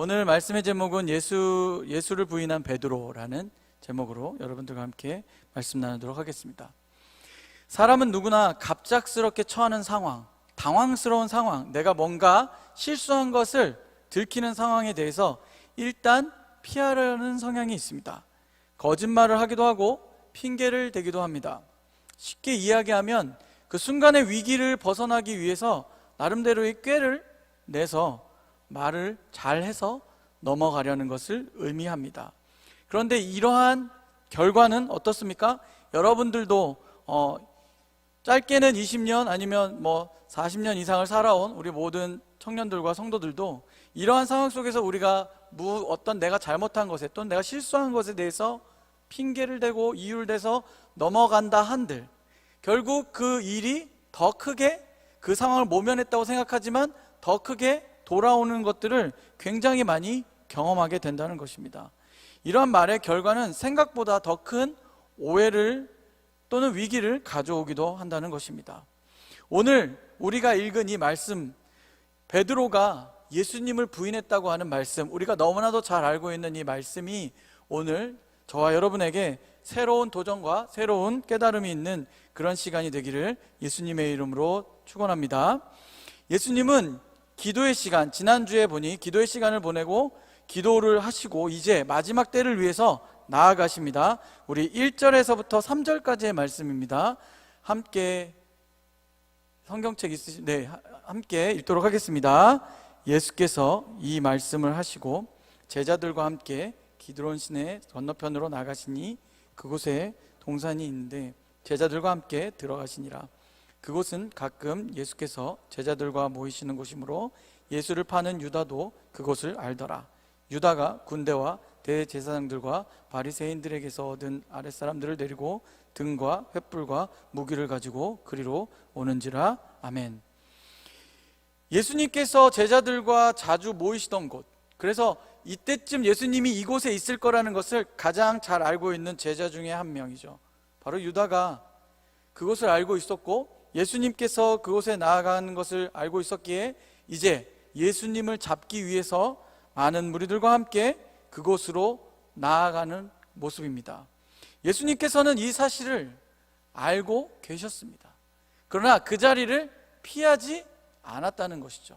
오늘 말씀의 제목은 예수를 부인한 베드로라는 제목으로 여러분들과 함께 말씀 나누도록 하겠습니다. 사람은 누구나 갑작스럽게 처하는 상황, 당황스러운 상황, 내가 뭔가 실수한 것을 들키는 상황에 대해서 일단 피하려는 성향이 있습니다. 거짓말을 하기도 하고 핑계를 대기도 합니다. 쉽게 이야기하면 그 순간의 위기를 벗어나기 위해서 나름대로의 꾀를 내서 말을 잘해서 넘어가려는 것을 의미합니다. 그런데 이러한 결과는 어떻습니까? 여러분들도 짧게는 20년 아니면 40년 이상을 살아온 우리 모든 청년들과 성도들도 이러한 상황 속에서 우리가 어떤 내가 잘못한 것에 또는 내가 실수한 것에 대해서 핑계를 대고 이유를 대서 넘어간다 한들 결국 그 일이 더 크게 그 상황을 모면했다고 생각하지만 더 크게 돌아오는 것들을 굉장히 많이 경험하게 된다는 것입니다. 이러한 말의 결과는 생각보다 더 큰 오해를 또는 위기를 가져오기도 한다는 것입니다. 오늘 우리가 읽은 이 말씀, 베드로가 예수님을 부인했다고 하는 말씀, 우리가 너무나도 잘 알고 있는 이 말씀이 오늘 저와 여러분에게 새로운 도전과 새로운 깨달음이 있는 그런 시간이 되기를 예수님의 이름으로 축원합니다. 예수님은 기도의 시간, 지난주에 보니 기도의 시간을 보내고 기도를 하시고 이제 마지막 때를 위해서 나아가십니다. 우리 1절에서부터 3절까지의 말씀입니다. 함께 성경책 함께 읽도록 하겠습니다. 예수께서 이 말씀을 하시고 제자들과 함께 기드론 시내 건너편으로 나가시니 그곳에 동산이 있는데 제자들과 함께 들어가시니라. 그곳은 가끔 예수께서 제자들과 모이시는 곳이므로 예수를 파는 유다도 그곳을 알더라. 유다가 군대와 대제사장들과 바리새인들에게서 얻은 아랫사람들을 데리고 등과 횃불과 무기를 가지고 그리로 오는지라. 아멘. 예수님께서 제자들과 자주 모이시던 곳, 그래서 이때쯤 예수님이 이곳에 있을 거라는 것을 가장 잘 알고 있는 제자 중에 한 명이죠. 바로 유다가 그곳을 알고 있었고 예수님께서 그곳에 나아가는 것을 알고 있었기에 이제 예수님을 잡기 위해서 많은 무리들과 함께 그곳으로 나아가는 모습입니다. 예수님께서는 이 사실을 알고 계셨습니다. 그러나 그 자리를 피하지 않았다는 것이죠.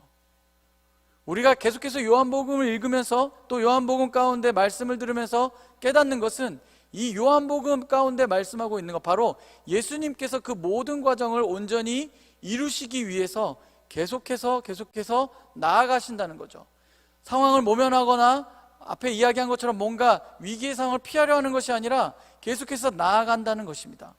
우리가 계속해서 요한복음을 읽으면서 또 요한복음 가운데 말씀을 들으면서 깨닫는 것은 이 요한복음 가운데 말씀하고 있는 것, 바로 예수님께서 그 모든 과정을 온전히 이루시기 위해서 계속해서 나아가신다는 거죠. 상황을 모면하거나 앞에 이야기한 것처럼 뭔가 위기의 상황을 피하려 하는 것이 아니라 계속해서 나아간다는 것입니다.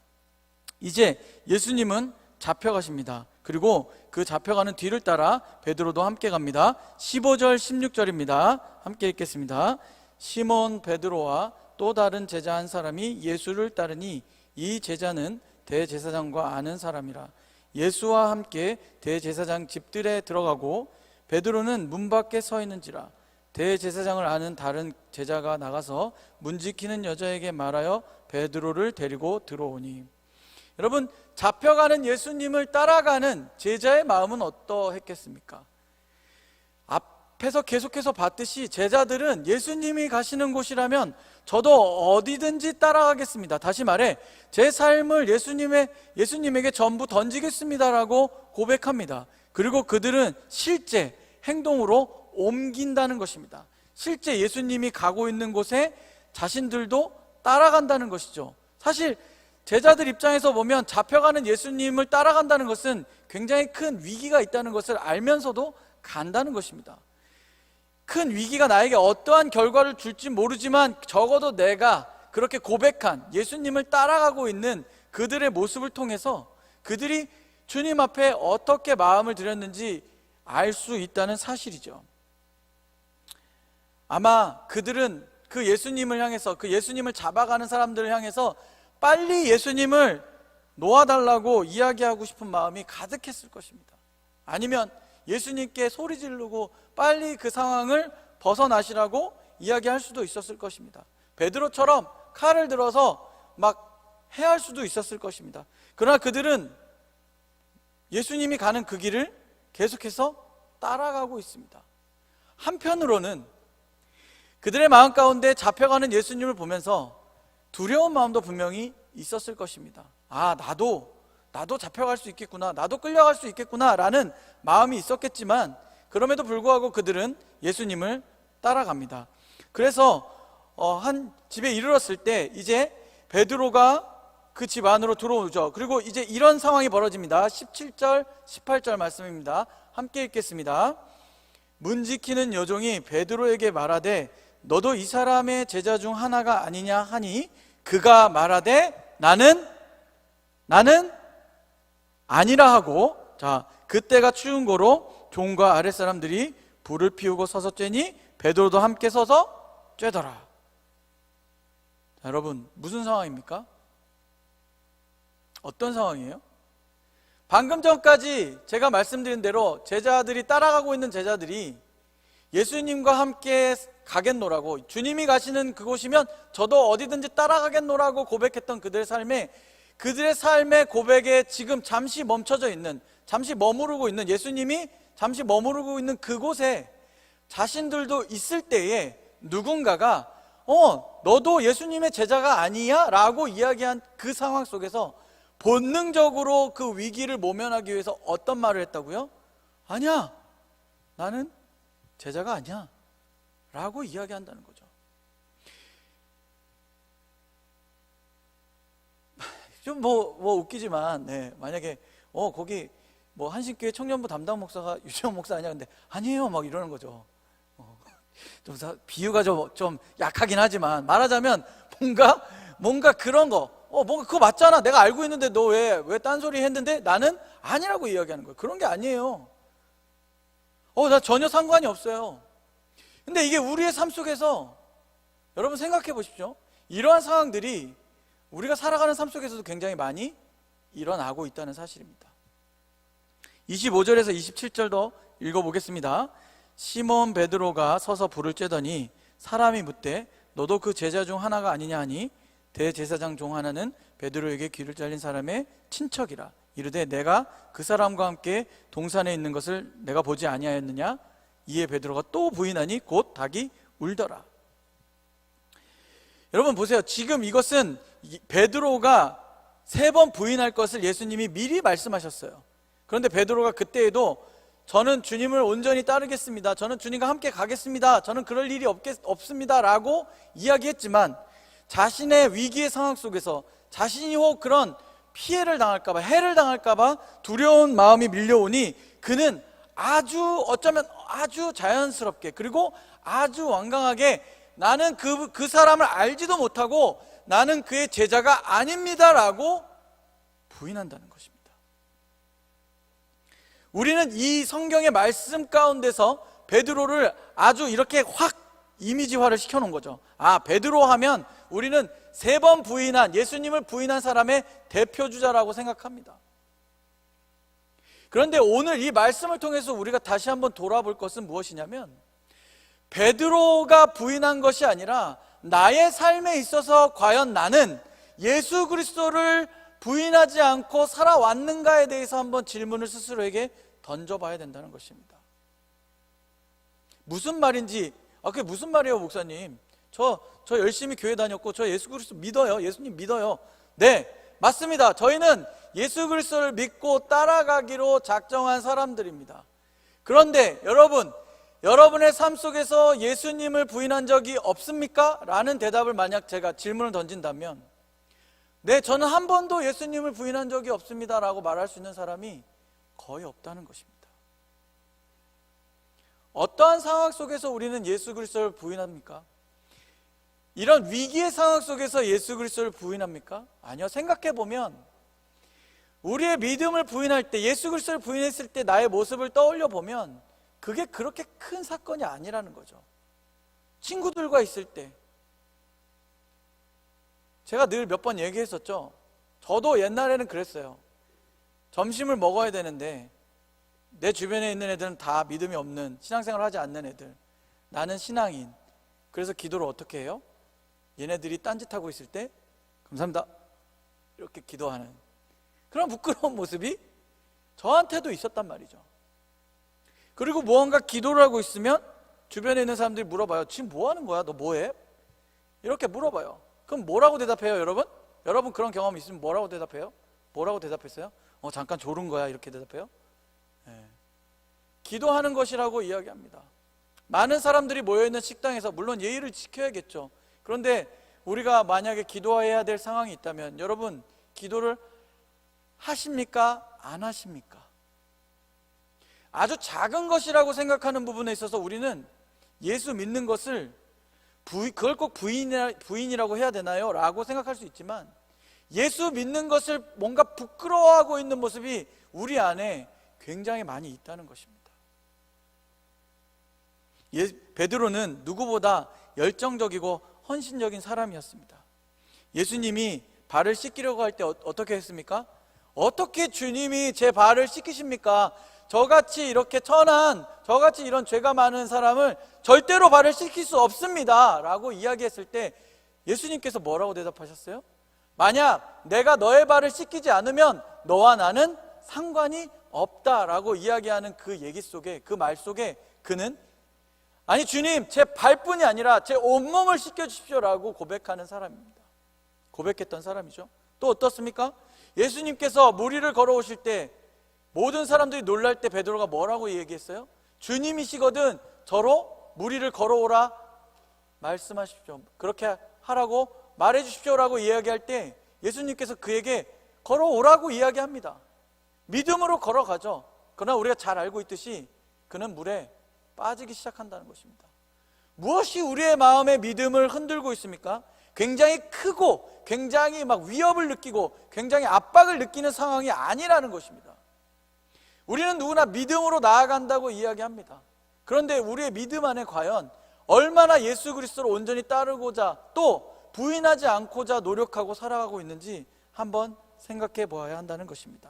이제 예수님은 잡혀가십니다. 그리고 그 잡혀가는 뒤를 따라 베드로도 함께 갑니다. 15절 16절입니다 함께 읽겠습니다. 시몬 베드로와 또 다른 제자 한 사람이 예수를 따르니 이 제자는 대제사장과 아는 사람이라. 예수와 함께 대제사장 집들에 들어가고 베드로는 문 밖에 서 있는지라. 대제사장을 아는 다른 제자가 나가서 문 지키는 여자에게 말하여 베드로를 데리고 들어오니. 여러분, 잡혀가는 예수님을 따라가는 제자의 마음은 어떠했겠습니까? 앞에서 계속해서 봤듯이 제자들은 예수님이 가시는 곳이라면 저도 어디든지 따라가겠습니다. 다시 말해 제 삶을 예수님에게 전부 던지겠습니다라고 고백합니다. 그리고 그들은 실제 행동으로 옮긴다는 것입니다. 실제 예수님이 가고 있는 곳에 자신들도 따라간다는 것이죠. 사실 제자들 입장에서 보면 잡혀가는 예수님을 따라간다는 것은 굉장히 큰 위기가 있다는 것을 알면서도 간다는 것입니다. 큰 위기가 나에게 어떠한 결과를 줄지 모르지만 적어도 내가 그렇게 고백한 예수님을 따라가고 있는 그들의 모습을 통해서 그들이 주님 앞에 어떻게 마음을 드렸는지 알 수 있다는 사실이죠. 아마 그들은 그 예수님을 향해서, 그 예수님을 잡아가는 사람들을 향해서 빨리 예수님을 놓아달라고 이야기하고 싶은 마음이 가득했을 것입니다. 아니면 예수님께 소리 지르고 빨리 그 상황을 벗어나시라고 이야기할 수도 있었을 것입니다. 베드로처럼 칼을 들어서 막 해할 수도 있었을 것입니다. 그러나 그들은 예수님이 가는 그 길을 계속해서 따라가고 있습니다. 한편으로는 그들의 마음 가운데 잡혀가는 예수님을 보면서 두려운 마음도 분명히 있었을 것입니다. 아, 나도 잡혀갈 수 있겠구나, 나도 끌려갈 수 있겠구나 라는 마음이 있었겠지만, 그럼에도 불구하고 그들은 예수님을 따라갑니다. 그래서 한 집에 이르렀을 때 이제 베드로가 그 집 안으로 들어오죠. 그리고 이제 이런 상황이 벌어집니다. 17절 18절 말씀입니다. 함께 읽겠습니다. 문 지키는 여종이 베드로에게 말하되 너도 이 사람의 제자 중 하나가 아니냐 하니 그가 말하되 나는 아니라 하고, 자, 그때가 추운 거로 종과 아랫사람들이 불을 피우고 서서 쬐니 베드로도 함께 서서 쬐더라. 자, 여러분, 무슨 상황입니까? 어떤 상황이에요? 방금 전까지 제가 말씀드린 대로 제자들이 따라가고 있는 제자들이 예수님과 함께 가겠노라고, 주님이 가시는 그곳이면 저도 어디든지 따라가겠노라고 고백했던 그들의 삶의 고백에 지금 잠시 멈춰져 있는, 잠시 머무르고 있는, 예수님이 잠시 머무르고 있는 그곳에 자신들도 있을 때에 누군가가 너도 예수님의 제자가 아니야? 라고 이야기한 그 상황 속에서 본능적으로 그 위기를 모면하기 위해서 어떤 말을 했다고요? 아니야, 나는 제자가 아니야 라고 이야기한다는 거죠. 좀 웃기지만, 네, 만약에 거기 한신교회 청년부 담당 목사가 유재원 목사 아니야? 근데 아니에요 막 이러는 거죠. 좀 비유가 좀 약하긴 하지만, 말하자면 뭔가 그런 거, 뭔가 그거 맞잖아, 내가 알고 있는데 너 왜 딴소리 했는데 나는 아니라고 이야기하는 거예요. 그런 게 아니에요. 나 전혀 상관이 없어요. 근데 이게 우리의 삶 속에서, 여러분 생각해 보십시오. 이러한 상황들이 우리가 살아가는 삶 속에서도 굉장히 많이 일어나고 있다는 사실입니다. 25절에서 27절도 읽어보겠습니다. 시몬 베드로가 서서 불을 쬐더니 사람이 묻되 너도 그 제자 중 하나가 아니냐 하니 대제사장 종 하나는 베드로에게 귀를 잘린 사람의 친척이라. 이르되 내가 그 사람과 함께 동산에 있는 것을 내가 보지 아니하였느냐. 이에 베드로가 또 부인하니 곧 닭이 울더라. 여러분 보세요. 지금 이것은 베드로가 3번 부인할 것을 예수님이 미리 말씀하셨어요. 그런데 베드로가 그때에도 저는 주님을 온전히 따르겠습니다, 저는 주님과 함께 가겠습니다, 저는 그럴 일이 없습니다 라고 이야기했지만, 자신의 위기의 상황 속에서 자신이 혹 그런 피해를 당할까봐, 해를 당할까봐 두려운 마음이 밀려오니 그는 어쩌면 아주 자연스럽게, 그리고 아주 완강하게 나는 그 사람을 알지도 못하고 나는 그의 제자가 아닙니다 라고 부인한다는 것입니다. 우리는 이 성경의 말씀 가운데서 베드로를 아주 이렇게 확 이미지화를 시켜놓은 거죠. 베드로 하면 우리는 3번 부인한, 예수님을 부인한 사람의 대표주자라고 생각합니다. 그런데 오늘 이 말씀을 통해서 우리가 다시 한번 돌아볼 것은 무엇이냐면, 베드로가 부인한 것이 아니라 나의 삶에 있어서 과연 나는 예수 그리스도를 부인하지 않고 살아왔는가에 대해서 한번 질문을 스스로에게 던져봐야 된다는 것입니다. 무슨 말인지, 그게 무슨 말이에요 목사님? 저 열심히 교회 다녔고 저 예수 그리스도 믿어요, 예수님 믿어요. 네, 맞습니다. 저희는 예수 그리스도를 믿고 따라가기로 작정한 사람들입니다. 그런데 여러분의 삶 속에서 예수님을 부인한 적이 없습니까? 라는 대답을 만약 제가 질문을 던진다면, 네, 저는 한 번도 예수님을 부인한 적이 없습니다 라고 말할 수 있는 사람이 거의 없다는 것입니다. 어떠한 상황 속에서 우리는 예수 그리스도를 부인합니까? 이런 위기의 상황 속에서 예수 그리스도를 부인합니까? 아니요. 생각해보면 우리의 믿음을 부인할 때, 예수 그리스도를 부인했을 때 나의 모습을 떠올려 보면 그게 그렇게 큰 사건이 아니라는 거죠. 친구들과 있을 때, 제가 늘 몇 번 얘기했었죠. 저도 옛날에는 그랬어요. 점심을 먹어야 되는데 내 주변에 있는 애들은 다 믿음이 없는, 신앙생활 하지 않는 애들, 나는 신앙인. 그래서 기도를 어떻게 해요? 얘네들이 딴짓하고 있을 때 감사합니다 이렇게 기도하는 그런 부끄러운 모습이 저한테도 있었단 말이죠. 그리고 무언가 기도를 하고 있으면 주변에 있는 사람들이 물어봐요. 지금 뭐 하는 거야? 너 뭐해? 이렇게 물어봐요. 그럼 뭐라고 대답해요, 여러분? 여러분 그런 경험 있으면 뭐라고 대답해요? 뭐라고 대답했어요? 잠깐 졸은 거야, 이렇게 대답해요? 네. 기도하는 것이라고 이야기합니다. 많은 사람들이 모여있는 식당에서 물론 예의를 지켜야겠죠. 그런데 우리가 만약에 기도해야 될 상황이 있다면 여러분 기도를 하십니까? 안 하십니까? 아주 작은 것이라고 생각하는 부분에 있어서 우리는 예수 믿는 것을 그걸 꼭 부인이라고 해야 되나요? 라고 생각할 수 있지만 예수 믿는 것을 뭔가 부끄러워하고 있는 모습이 우리 안에 굉장히 많이 있다는 것입니다. 베드로는 누구보다 열정적이고 헌신적인 사람이었습니다. 예수님이 발을 씻기려고 할 때 어떻게 했습니까? 어떻게 주님이 제 발을 씻기십니까? 저같이 이렇게 천한, 저같이 이런 죄가 많은 사람을 절대로 발을 씻길 수 없습니다 라고 이야기했을 때 예수님께서 뭐라고 대답하셨어요? 만약 내가 너의 발을 씻기지 않으면 너와 나는 상관이 없다라고 이야기하는 그 얘기 속에, 그 말 속에 그는 아니 주님, 제 발뿐이 아니라 제 온몸을 씻겨주십시오라고 고백하는 사람입니다. 고백했던 사람이죠. 또 어떻습니까? 예수님께서 물 위를 걸어오실 때 모든 사람들이 놀랄 때 베드로가 뭐라고 얘기했어요? 주님이시거든 저로 물 위를 걸어오라 말씀하십시오. 그렇게 하라고 말해 주십시오라고 이야기할 때 예수님께서 그에게 걸어오라고 이야기합니다. 믿음으로 걸어가죠. 그러나 우리가 잘 알고 있듯이 그는 물에 빠지기 시작한다는 것입니다. 무엇이 우리의 마음의 믿음을 흔들고 있습니까? 굉장히 크고 굉장히 막 위협을 느끼고 굉장히 압박을 느끼는 상황이 아니라는 것입니다. 우리는 누구나 믿음으로 나아간다고 이야기합니다. 그런데 우리의 믿음 안에 과연 얼마나 예수 그리스도를 온전히 따르고자 또 부인하지 않고자 노력하고 살아가고 있는지 한번 생각해 보아야 한다는 것입니다.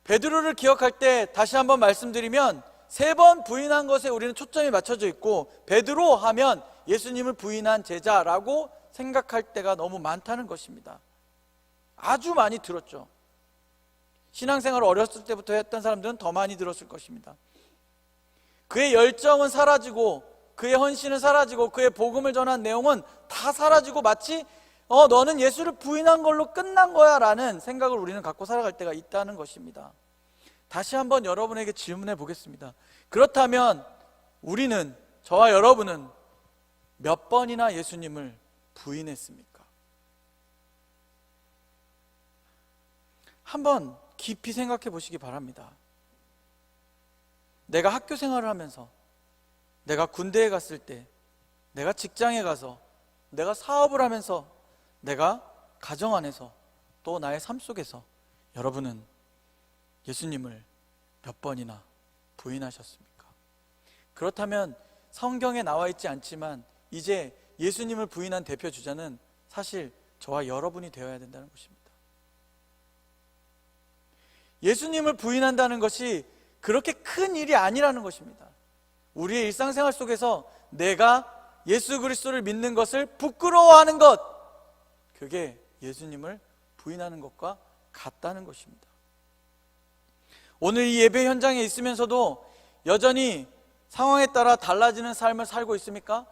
베드로를 기억할 때 다시 한번 말씀드리면 3번 부인한 것에 우리는 초점이 맞춰져 있고 베드로 하면 예수님을 부인한 제자라고 생각할 때가 너무 많다는 것입니다. 아주 많이 들었죠. 신앙생활을 어렸을 때부터 했던 사람들은 더 많이 들었을 것입니다. 그의 열정은 사라지고 그의 헌신은 사라지고 그의 복음을 전한 내용은 다 사라지고 마치 너는 예수를 부인한 걸로 끝난 거야 라는 생각을 우리는 갖고 살아갈 때가 있다는 것입니다. 다시 한번 여러분에게 질문해 보겠습니다. 그렇다면 우리는, 저와 여러분은 몇 번이나 예수님을 부인했습니까? 한번 깊이 생각해 보시기 바랍니다. 내가 학교 생활을 하면서, 내가 군대에 갔을 때, 내가 직장에 가서, 내가 사업을 하면서, 내가 가정 안에서, 또 나의 삶 속에서 여러분은 예수님을 몇 번이나 부인하셨습니까? 그렇다면 성경에 나와 있지 않지만 이제 예수님을 부인한 대표 주자는 사실 저와 여러분이 되어야 된다는 것입니다. 예수님을 부인한다는 것이 그렇게 큰 일이 아니라는 것입니다. 우리의 일상생활 속에서 내가 예수 그리스도를 믿는 것을 부끄러워하는 것, 그게 예수님을 부인하는 것과 같다는 것입니다. 오늘 이 예배 현장에 있으면서도 여전히 상황에 따라 달라지는 삶을 살고 있습니까?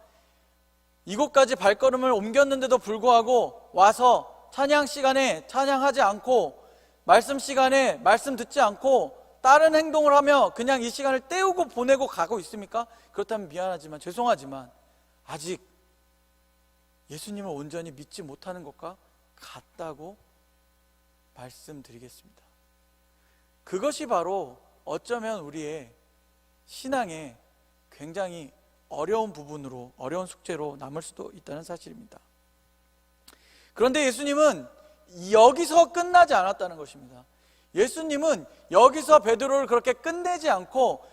이곳까지 발걸음을 옮겼는데도 불구하고 와서 찬양 시간에 찬양하지 않고 말씀 시간에 말씀 듣지 않고 다른 행동을 하며 그냥 이 시간을 때우고 보내고 가고 있습니까? 그렇다면 미안하지만 죄송하지만 아직 예수님을 온전히 믿지 못하는 것과 같다고 말씀드리겠습니다. 그것이 바로 어쩌면 우리의 신앙의 굉장히 어려운 부분으로, 어려운 숙제로 남을 수도 있다는 사실입니다. 그런데 예수님은 여기서 끝나지 않았다는 것입니다. 예수님은 여기서 베드로를 그렇게 끝내지 않고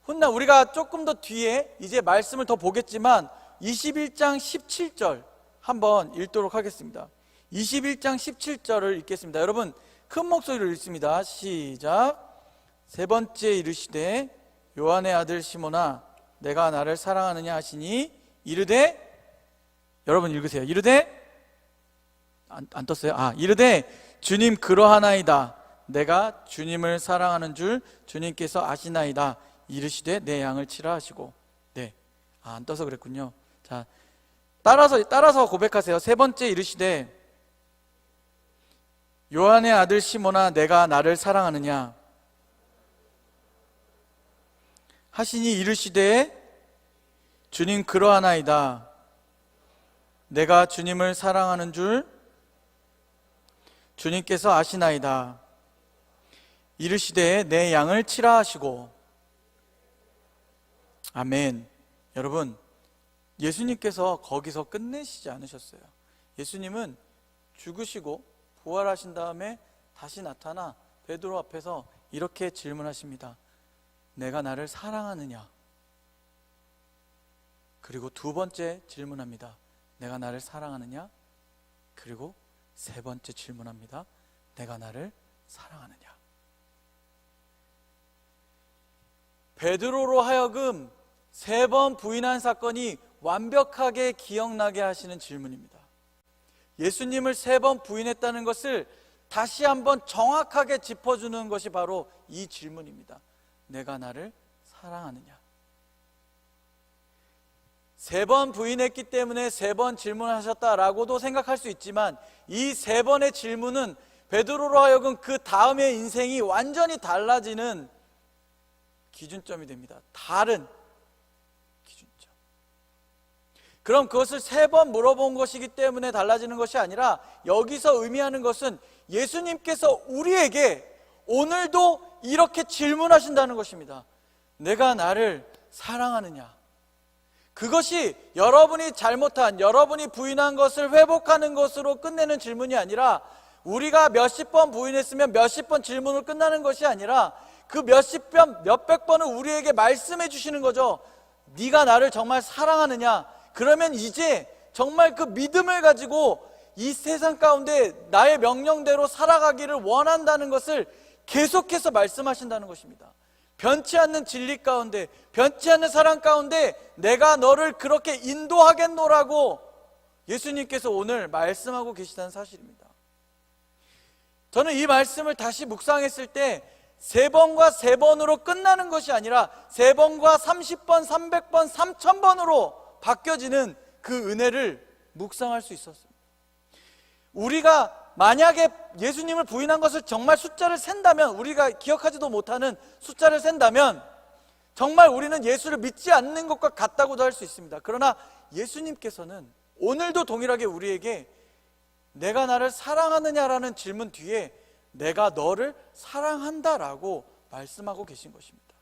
우리가 조금 더 뒤에 이제 말씀을 더 보겠지만 21장 17절 한번 읽도록 하겠습니다. 21장 17절을 읽겠습니다. 여러분 큰 목소리로 읽습니다. 시작. 세 번째 이르시되 요한의 아들 시몬아 내가 나를 사랑하느냐 하시니 이르되, 여러분 읽으세요. 이르되 안 떴어요? 이르되 주님 그러하나이다. 내가 주님을 사랑하는 줄 주님께서 아시나이다. 이르시되 내 양을 치라 하시고. 네, 안 떠서 그랬군요. 자, 따라서 고백하세요. 세 번째 이르시되 요한의 아들 시몬아 내가 나를 사랑하느냐 하시니 이르시되 주님 그러하나이다. 내가 주님을 사랑하는 줄 주님께서 아시나이다. 이르시되 내 양을 치라 하시고. 아멘. 여러분, 예수님께서 거기서 끝내시지 않으셨어요. 예수님은 죽으시고 부활하신 다음에 다시 나타나 베드로 앞에서 이렇게 질문하십니다. 내가 나를 사랑하느냐? 그리고 두 번째 질문합니다. 내가 나를 사랑하느냐? 그리고 세 번째 질문합니다. 내가 나를 사랑하느냐? 베드로로 하여금 세 번 부인한 사건이 완벽하게 기억나게 하시는 질문입니다. 예수님을 세 번 부인했다는 것을 다시 한번 정확하게 짚어주는 것이 바로 이 질문입니다. 내가 나를 사랑하느냐? 세 번 부인했기 때문에 세 번 질문하셨다라고도 생각할 수 있지만 이 세 번의 질문은 베드로로 하여금 그 다음의 인생이 완전히 달라지는 기준점이 됩니다. 다른 기준점. 그럼 그것을 세 번 물어본 것이기 때문에 달라지는 것이 아니라 여기서 의미하는 것은 예수님께서 우리에게 오늘도 이렇게 질문하신다는 것입니다. 내가 나를 사랑하느냐? 그것이 여러분이 잘못한, 여러분이 부인한 것을 회복하는 것으로 끝내는 질문이 아니라 우리가 몇십 번 부인했으면 몇십 번 질문으로 끝나는 것이 아니라 그 몇십 번, 몇백 번을 우리에게 말씀해 주시는 거죠. 네가 나를 정말 사랑하느냐? 그러면 이제 정말 그 믿음을 가지고 이 세상 가운데 나의 명령대로 살아가기를 원한다는 것을 계속해서 말씀하신다는 것입니다. 변치 않는 진리 가운데, 변치 않는 사랑 가운데 내가 너를 그렇게 인도하겠노라고 예수님께서 오늘 말씀하고 계시다는 사실입니다. 저는 이 말씀을 다시 묵상했을 때 세 번과 세 번으로 끝나는 것이 아니라 세 번과 30번, 300번, 3000번으로 바뀌어지는 그 은혜를 묵상할 수 있었습니다. 우리가 만약에 예수님을 부인한 것을 정말 숫자를 센다면, 우리가 기억하지도 못하는 숫자를 센다면 정말 우리는 예수를 믿지 않는 것과 같다고도 할 수 있습니다. 그러나 예수님께서는 오늘도 동일하게 우리에게 내가 나를 사랑하느냐라는 질문 뒤에 내가 너를 사랑한다라고 말씀하고 계신 것입니다.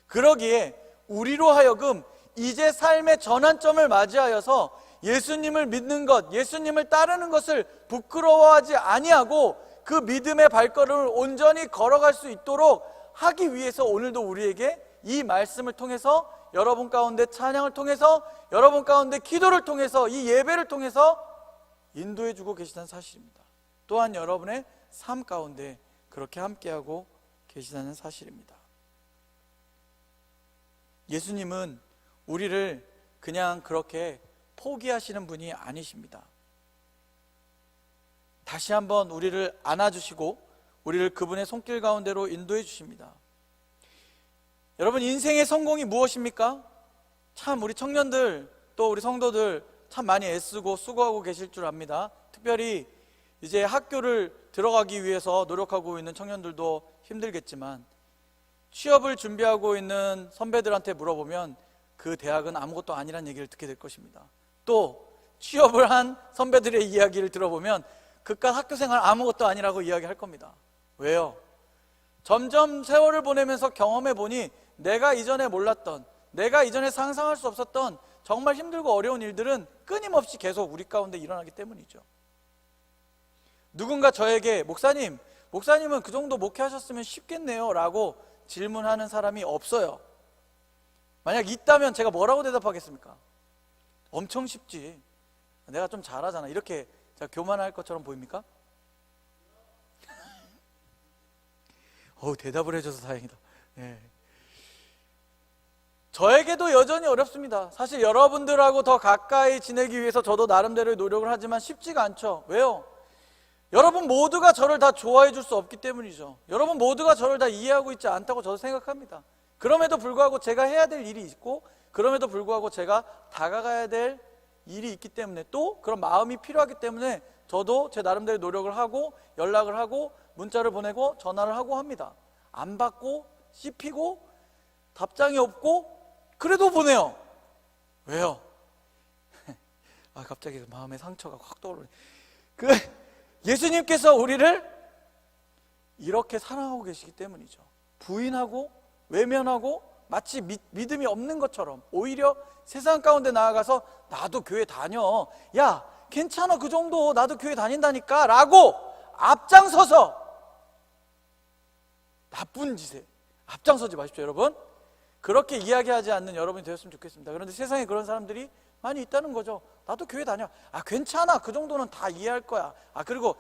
그러기에 우리로 하여금 이제 삶의 전환점을 맞이하여서 예수님을 믿는 것, 예수님을 따르는 것을 부끄러워하지 아니하고 그 믿음의 발걸음을 온전히 걸어갈 수 있도록 하기 위해서 오늘도 우리에게 이 말씀을 통해서, 여러분 가운데 찬양을 통해서, 여러분 가운데 기도를 통해서, 이 예배를 통해서 인도해 주고 계시다는 사실입니다. 또한 여러분의 삶 가운데 그렇게 함께하고 계시다는 사실입니다. 예수님은 우리를 그냥 그렇게 포기하시는 분이 아니십니다. 다시 한번 우리를 안아주시고 우리를 그분의 손길 가운데로 인도해 주십니다. 여러분, 인생의 성공이 무엇입니까? 참 우리 청년들 또 우리 성도들 참 많이 애쓰고 수고하고 계실 줄 압니다. 특별히 이제 학교를 들어가기 위해서 노력하고 있는 청년들도 힘들겠지만 취업을 준비하고 있는 선배들한테 물어보면 그 대학은 아무것도 아니란 얘기를 듣게 될 것입니다. 또 취업을 한 선배들의 이야기를 들어보면 그깟 학교생활 아무것도 아니라고 이야기할 겁니다. 왜요? 점점 세월을 보내면서 경험해 보니 내가 이전에 몰랐던, 내가 이전에 상상할 수 없었던 정말 힘들고 어려운 일들은 끊임없이 계속 우리 가운데 일어나기 때문이죠. 누군가 저에게 목사님은 그 정도 목회하셨으면 쉽겠네요 라고 질문하는 사람이 없어요. 만약 있다면 제가 뭐라고 대답하겠습니까? 엄청 쉽지, 내가 좀 잘하잖아, 이렇게 제가 교만할 것처럼 보입니까? 대답을 해줘서 다행이다. 네. 저에게도 여전히 어렵습니다. 사실 여러분들하고 더 가까이 지내기 위해서 저도 나름대로의 노력을 하지만 쉽지가 않죠. 왜요? 여러분 모두가 저를 다 좋아해 줄 수 없기 때문이죠. 여러분 모두가 저를 다 이해하고 있지 않다고 저도 생각합니다. 그럼에도 불구하고 제가 해야 될 일이 있고, 그럼에도 불구하고 제가 다가가야 될 일이 있기 때문에, 또 그런 마음이 필요하기 때문에 저도 제 나름대로 노력을 하고 연락을 하고 문자를 보내고 전화를 하고 합니다. 안 받고 씹히고 답장이 없고 그래도 보내요. 왜요? 갑자기 마음의 상처가 확 떠오르네. 예수님께서 우리를 이렇게 사랑하고 계시기 때문이죠. 부인하고 외면하고 마치 믿음이 없는 것처럼, 오히려 세상 가운데 나아가서 나도 교회 다녀, 야 괜찮아 그 정도 나도 교회 다닌다니까 라고 앞장서서, 나쁜 짓에 앞장서지 마십시오 여러분. 그렇게 이야기하지 않는 여러분이 되었으면 좋겠습니다. 그런데 세상에 그런 사람들이 많이 있다는 거죠. 나도 교회 다녀, 괜찮아 그 정도는 다 이해할 거야. 그리고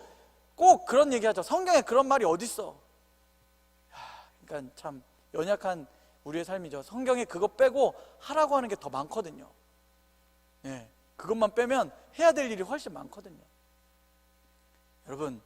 꼭 그런 얘기하죠. 성경에 그런 말이 어딨어. 그러니까 참 연약한 우리의 삶이죠. 성경에 그거 빼고 하라고 하는 게 더 많거든요. 그것만 빼면 해야 될 일이 훨씬 많거든요. 여러분,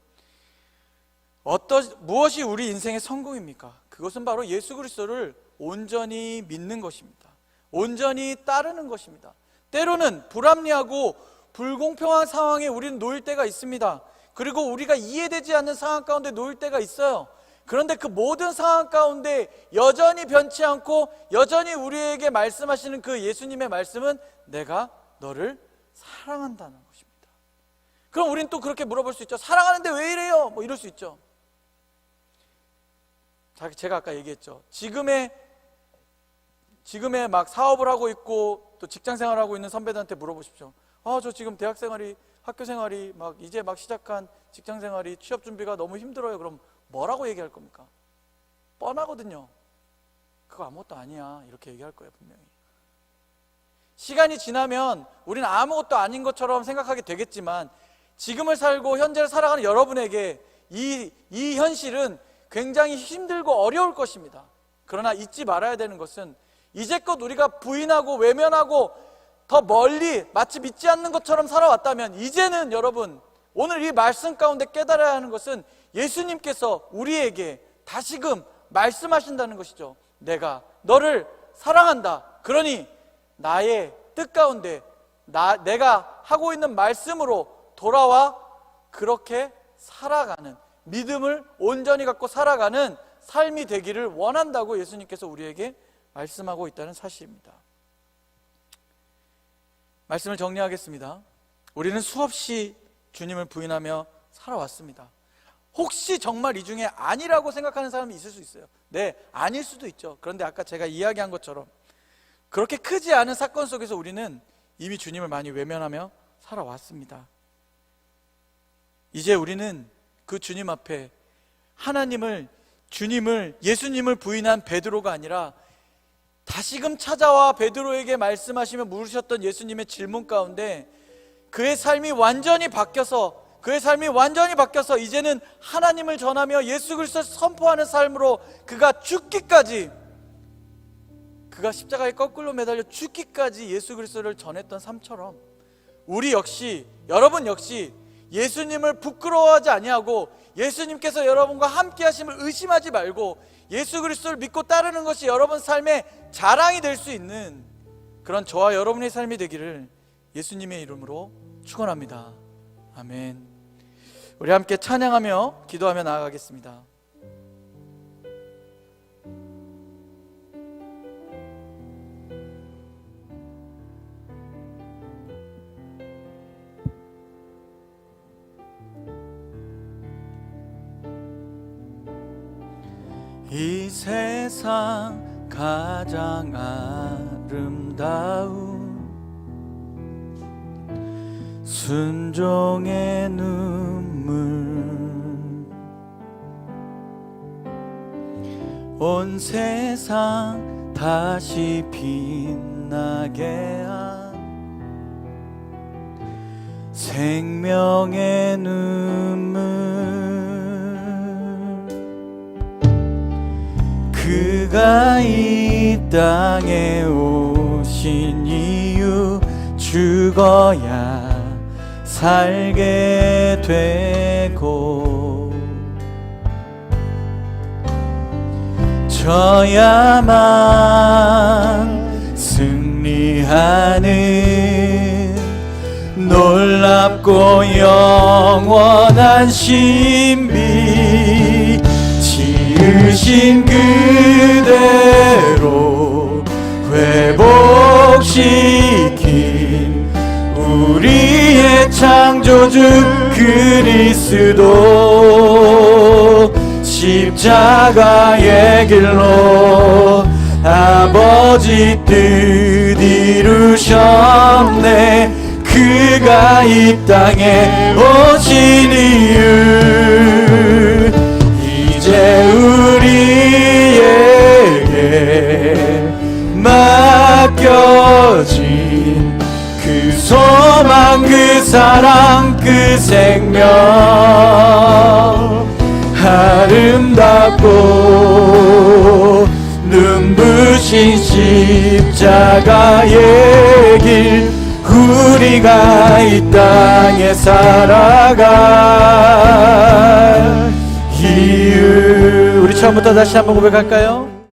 무엇이 우리 인생의 성공입니까? 그것은 바로 예수 그리스도를 온전히 믿는 것입니다. 온전히 따르는 것입니다. 때로는 불합리하고 불공평한 상황에 우리는 놓일 때가 있습니다. 그리고 우리가 이해되지 않는 상황 가운데 놓일 때가 있어요. 그런데 그 모든 상황 가운데 여전히 변치 않고 여전히 우리에게 말씀하시는 그 예수님의 말씀은 내가 너를 사랑한다는 것입니다. 그럼 우리는 또 그렇게 물어볼 수 있죠. 사랑하는데 왜 이래요? 이럴 수 있죠. 제가 아까 얘기했죠. 지금의 막 사업을 하고 있고 또 직장 생활을 하고 있는 선배들한테 물어보십시오. 저 지금 대학 생활이, 학교 생활이 이제 막 시작한 직장 생활이, 취업 준비가 너무 힘들어요. 그럼 뭐라고 얘기할 겁니까? 뻔하거든요. 그거 아무것도 아니야 이렇게 얘기할 거예요 분명히. 시간이 지나면 우리는 아무것도 아닌 것처럼 생각하게 되겠지만, 지금을 살고 현재를 살아가는 여러분에게 이 현실은 굉장히 힘들고 어려울 것입니다. 그러나 잊지 말아야 되는 것은, 이제껏 우리가 부인하고 외면하고 더 멀리 마치 믿지 않는 것처럼 살아왔다면, 이제는 여러분 오늘 이 말씀 가운데 깨달아야 하는 것은 예수님께서 우리에게 다시금 말씀하신다는 것이죠. 내가 너를 사랑한다. 그러니 나의 뜻 가운데 내가 하고 있는 말씀으로 돌아와 그렇게 살아가는, 믿음을 온전히 갖고 살아가는 삶이 되기를 원한다고 예수님께서 우리에게 말씀하고 있다는 사실입니다. 말씀을 정리하겠습니다. 우리는 수없이 주님을 부인하며 살아왔습니다. 혹시 정말 이 중에 아니라고 생각하는 사람이 있을 수 있어요. 네, 아닐 수도 있죠. 그런데 아까 제가 이야기한 것처럼 그렇게 크지 않은 사건 속에서 우리는 이미 주님을 많이 외면하며 살아왔습니다. 이제 우리는 그 주님 앞에 예수님을 부인한 베드로가 아니라 다시금 찾아와 베드로에게 말씀하시며 물으셨던 예수님의 질문 가운데 그의 삶이 완전히 바뀌어서 이제는 하나님을 전하며 예수 그리스도를 선포하는 삶으로 그가 십자가에 거꾸로 매달려 죽기까지 예수 그리스도를 전했던 삶처럼, 여러분 역시 예수님을 부끄러워하지 아니하고 예수님께서 여러분과 함께 하심을 의심하지 말고 예수 그리스도를 믿고 따르는 것이 여러분 삶의 자랑이 될 수 있는 그런 저와 여러분의 삶이 되기를 예수님의 이름으로 축원합니다. 아멘. 우리 함께 찬양하며 기도하며 나아가겠습니다. 이 세상 가장 아름다운 순종의 눈물, 온 세상 다시 빛나게 한 생명의 눈물, 그가 이 땅에 오신 이유, 죽어야 살게 되고 져야만 승리하는 놀랍고 영원한 신비, 지으신 그대로 회복시킨 우리의 창조주 그리스도, 십자가의 길로 아버지 뜻 이루셨네. 그가 이 땅에 오신 이유, 이제 우리에게 맡겨진 그 소망, 그 사랑, 그 생명, 아름답고 눈부신 십자가의 길, 우리가 이 땅에 살아갈 이유. 우리 처음부터 다시 한번 고백할까요?